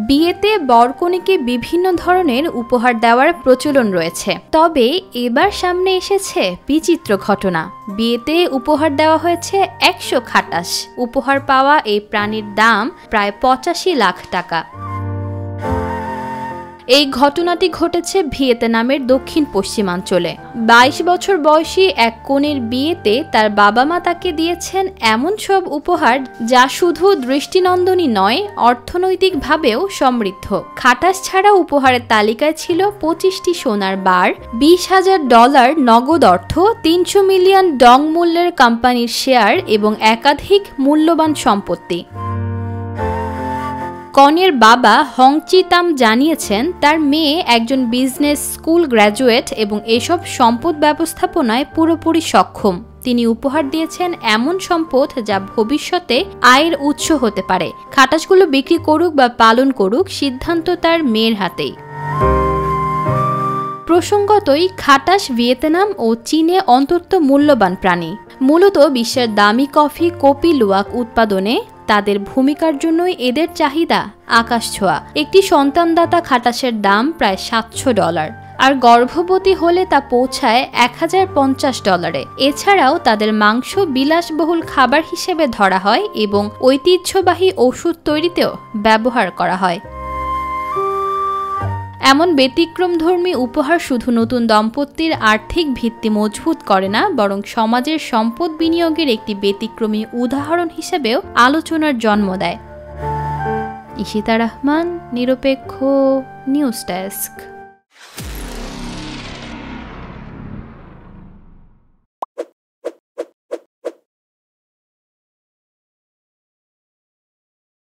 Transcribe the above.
বিয়েতে বরকনেকে বিভিন্ন ধরনের উপহার দেওয়ার প্রচলন রয়েছে, তবে এবার সামনে এসেছে বিচিত্র ঘটনা। বিয়েতে উপহার দেওয়া হয়েছে 100 খাটাস। উপহার পাওয়া এই প্রাণীর দাম প্রায় 85 লাখ টাকা। এই ঘটনাটি ঘটেছে ভিয়েতনামের দক্ষিণ পশ্চিমাঞ্চলে। 22 বছর বয়সী এক কনের বিয়েতে তার বাবা মা তাকে দিয়েছেন এমন সব উপহার যা শুধু দৃষ্টিনন্দনই নয়, অর্থনৈতিকভাবেও সমৃদ্ধ। খাটাস ছাড়া উপহারের তালিকায় ছিল 25টি সোনার বার, $20,000 নগদ অর্থ, 300 মিলিয়ন ডং মূল্যের কোম্পানির শেয়ার এবং একাধিক মূল্যবান সম্পত্তি। কনের বাবা হং চি তাম জানিয়েছেন তার মেয়ে একজন বিজনেস স্কুল গ্র্যাজুয়েট এবং এসব সম্পদ ব্যবস্থাপনায় পুরোপুরি সক্ষম। তিনি উপহার দিয়েছেন এমন সম্পদ যা ভবিষ্যতে আয়ের উৎস হতে পারে। খাটাসগুলো বিক্রি করুক বা পালন করুক, সিদ্ধান্ত তার মেয়ের হাতেই। প্রসঙ্গতই, খাটাস ভিয়েতনাম ও চীনে অন্তত মূল্যবান প্রাণী। মূলত বিশ্বের দামি কফি কোপি লুয়াক উৎপাদনে তাদের ভূমিকার জন্যই এদের চাহিদা আকাশছোঁয়া। একটি সন্তানদাতা খাটাসের দাম প্রায় $700, আর গর্ভবতী হলে তা পৌঁছায় $1050। এছাড়াও তাদের মাংস বিলাসবহুল খাবার হিসেবে ধরা হয় এবং ঐতিহ্যবাহী ওষুধ তৈরিতেও ব্যবহার করা হয়। এমন ব্যতিক্রমধর্মী উপহার শুধু নতুন দম্পতির আর্থিক ভিত্তি মজবুত করে না, বরং সমাজের সম্পদ বিনিয়োগের একটি ব্যতিক্রমী উদাহরণ হিসেবেও আলোচনার জন্ম দেয়। ইশিতা রহমান, নিরপেক্ষ, নিউজ ডেস্ক।